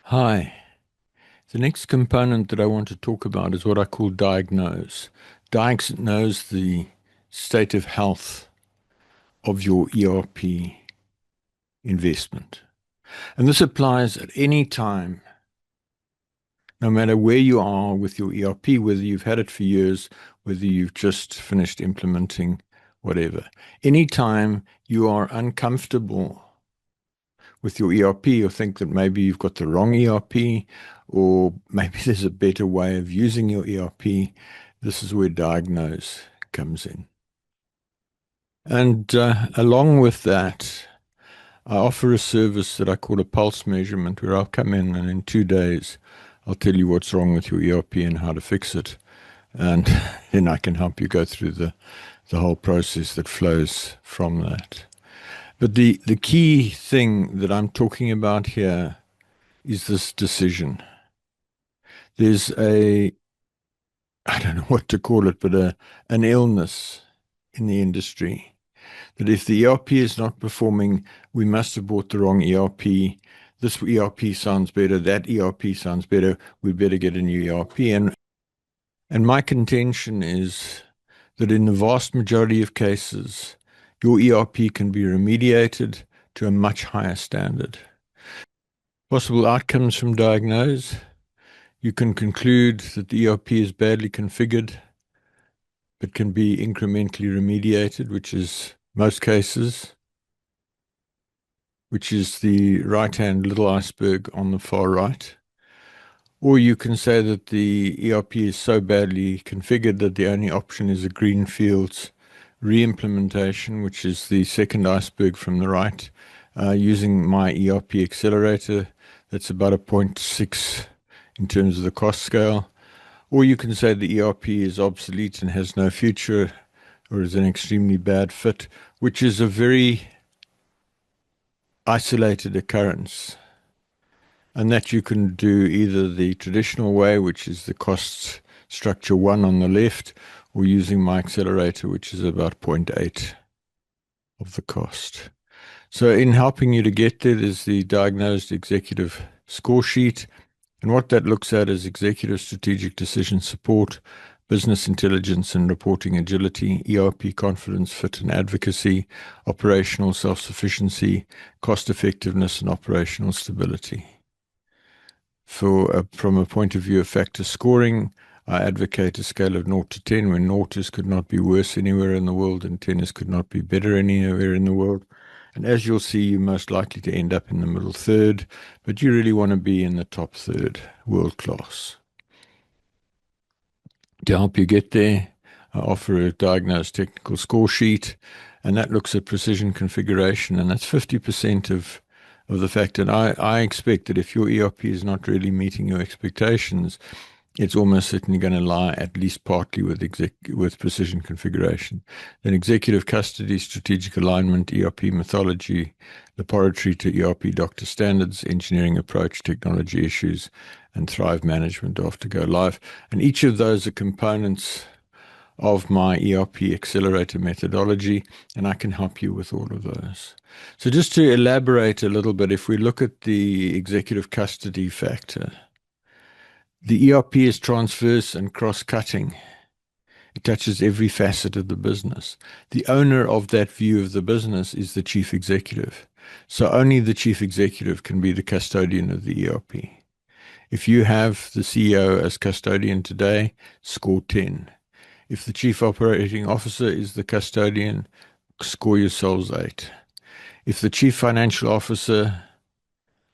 Hi. The next component that I want to talk about is what I call diagnose. Diagnose the state of health of your ERP investment. And this applies at any time, no matter where you are with your ERP, whether you've had it for years, whether you've just finished implementing, whatever. Anytime you are uncomfortable with your ERP or think that maybe you've got the wrong ERP or maybe there's a better way of using your ERP, this is where Diagnose comes in. And along with that, I offer a service that I call a pulse measurement where I'll come in and in 2 days, I'll tell you what's wrong with your ERP and how to fix it. And then I can help you go through the whole process that flows from that. But the key thing that I'm talking about here is this decision. There's I don't know what to call it, but an illness in the industry that if the ERP is not performing, we must have bought the wrong ERP. This ERP sounds better. That ERP sounds better. We better get a new ERP. And my contention is that in the vast majority of cases, your ERP can be remediated to a much higher standard. Possible outcomes from Diagnose. You can conclude that the ERP is badly configured, but can be incrementally remediated, which is most cases, which is the right-hand little iceberg on the far right. Or you can say that the ERP is so badly configured that the only option is a greenfields re-implementation, which is the second iceberg from the right, using my ERP Accelerator. That's about a 0.6 in terms of the cost scale. Or you can say the ERP is obsolete and has no future, or is an extremely bad fit, which is a very isolated occurrence. And that you can do either the traditional way, which is the cost structure 1 on the left, or using my accelerator, which is about 0.8 of the cost. So in helping you to get there, there's the diagnosed executive score sheet. And what that looks at is executive strategic decision support, business intelligence and reporting agility, ERP confidence, fit and advocacy, operational self-sufficiency, cost effectiveness and operational stability. From a point of view of factor scoring, I advocate a scale of 0 to 10, where 0 is could not be worse anywhere in the world and 10 is could not be better anywhere in the world. And as you'll see, you're most likely to end up in the middle third, but you really want to be in the top third, world class. To help you get there, I offer a diagnosed technical score sheet, and that looks at precision configuration, and that's 50% of the fact that I expect that if your ERP is not really meeting your expectations, it's almost certainly going to lie at least partly with precision configuration. Then executive custody, strategic alignment, ERP mythology, laboratory to ERP doctor standards, engineering approach, technology issues, and Thrive management after go live. And each of those are components of my ERP Accelerator methodology, and I can help you with all of those. So just to elaborate a little bit, if we look at the executive custody factor, the ERP is transverse and cross-cutting. It touches every facet of the business. The owner of that view of the business is the chief executive. So only the chief executive can be the custodian of the ERP. If you have the CEO as custodian today, score 10. If the chief operating officer is the custodian, score yourselves 8. If the chief financial officer,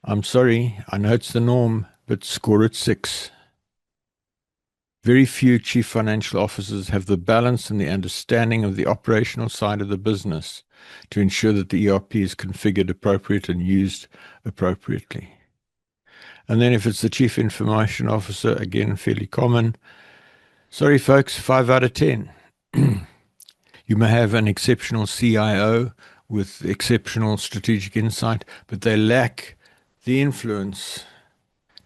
I'm sorry, I know it's the norm, but score it 6. Very few chief financial officers have the balance and the understanding of the operational side of the business to ensure that the ERP is configured appropriate and used appropriately. And then if it's the chief information officer, again, fairly common. Sorry, folks, 5 out of 10. You may have an exceptional CIO with exceptional strategic insight, but they lack the influence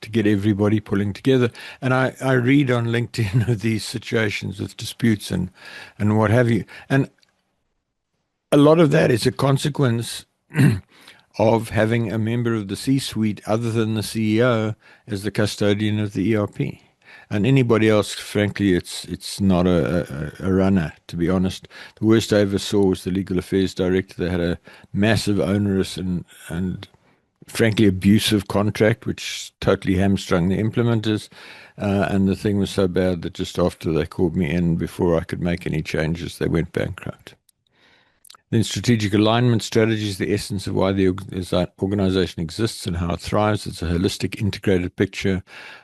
to get everybody pulling together. And I read on LinkedIn of these situations with disputes and what have you. And a lot of that is a consequence of having a member of the C-suite other than the CEO as the custodian of the ERP. And anybody else, frankly, it's not a runner, to be honest. The worst I ever saw was the legal affairs director. They had a massive onerous and frankly abusive contract, which totally hamstrung the implementers. And the thing was so bad that just after they called me in, before I could make any changes, they went bankrupt. Then strategic alignment strategy is the essence of why the organization exists and how it thrives. It's a holistic, integrated picture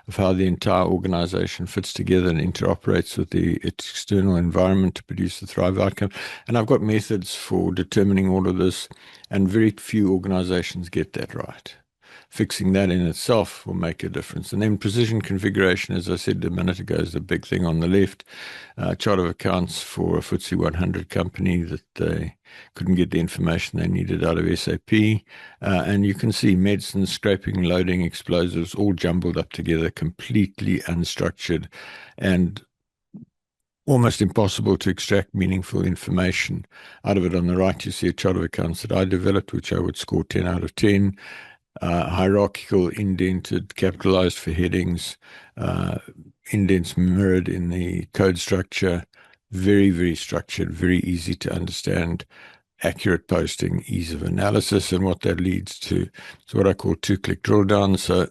of how the entire organization fits together and interoperates with its external environment to produce the Thrive outcome. And I've got methods for determining all of this, and very few organizations get that right. Fixing that in itself will make a difference. And then precision configuration, as I said a minute ago, is the big thing on the left. Chart of accounts for a FTSE 100 company that they couldn't get the information they needed out of SAP. And you can see medicines, scraping, loading, explosives, all jumbled up together, completely unstructured and almost impossible to extract meaningful information out of it. On the right, you see a chart of accounts that I developed, which I would score 10 out of 10. Hierarchical, indented, capitalized for headings, indents mirrored in the code structure, very, very structured, very easy to understand, accurate posting, ease of analysis, and what that leads to is what I call two-click drill down. So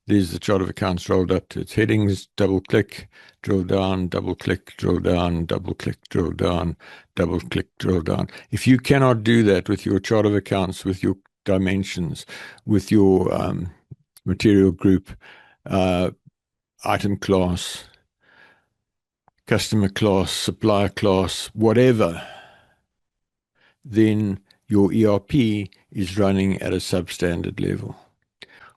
there's the chart of accounts rolled up to its headings, double-click, drill down, double-click, drill down, double-click, drill down, double-click, drill down. If you cannot do that with your chart of accounts, with your dimensions, with your material group, item class, customer class, supplier class, whatever, then your ERP is running at a substandard level.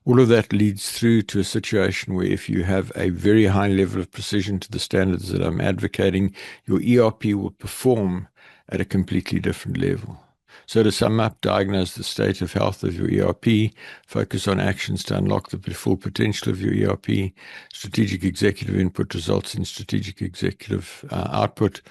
All of that leads through to a situation where if you have a very high level of precision to the standards that I'm advocating, your ERP will perform at a completely different level. So to sum up, diagnose the state of health of your ERP, focus on actions to unlock the full potential of your ERP. Strategic executive input results in strategic executive output.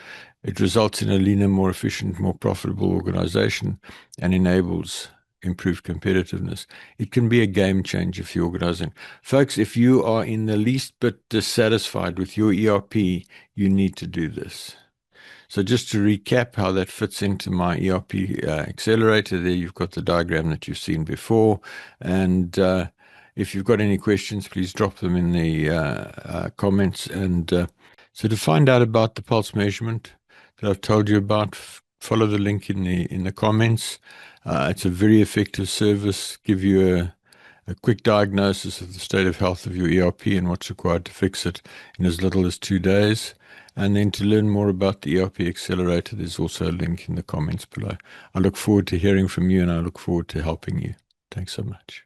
It results in a leaner, more efficient, more profitable organization and enables improved competitiveness. It can be a game changer for your organization. Folks, if you are in the least bit dissatisfied with your ERP, you need to do this. So just to recap how that fits into my ERP Accelerator, there you've got the diagram that you've seen before. And if you've got any questions, please drop them in the comments. And so to find out about the pulse measurement that I've told you about, follow the link in the comments. It's a very effective service, give you a quick diagnosis of the state of health of your ERP and what's required to fix it in as little as 2 days. And then to learn more about the ERP Accelerator, there's also a link in the comments below. I look forward to hearing from you and I look forward to helping you. Thanks so much.